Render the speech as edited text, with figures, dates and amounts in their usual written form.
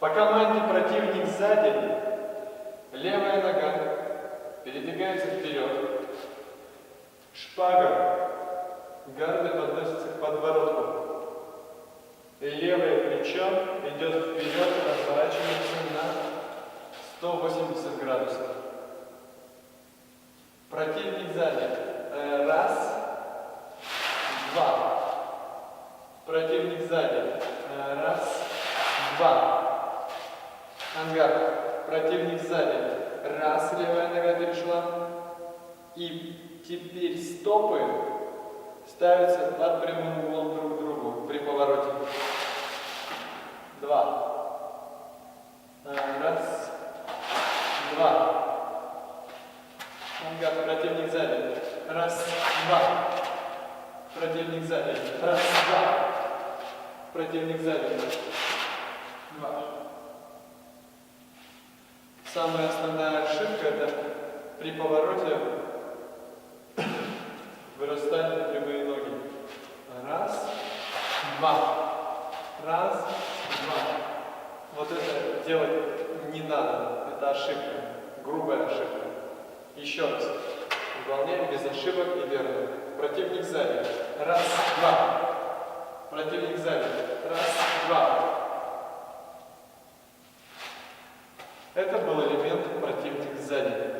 По команде противник сзади, левая нога передвигается вперед, шпага, гарды подносятся к подбородку, и левое плечо идет вперед, разворачивается на 180 градусов. Противник сзади. Раз, два. Противник сзади. Раз, два. Ангар. Противник сзади. Раз, левая нога перешла. И теперь стопы ставятся под прямым углом друг к другу при повороте. Два. Раз, два. Ангар. Противник сзади. Раз, два. Противник сзади. Раз, два. Противник сзади. Два. Самая основная ошибка — это при повороте вырастают на прямые ноги. Раз, два. Раз, два. Вот это делать не надо. Это ошибка. Грубая ошибка. Еще раз. Выполняем без ошибок и верно. Противник сзади. Раз, два. Противник сзади. Раз, два. Это был элемент противник сзади.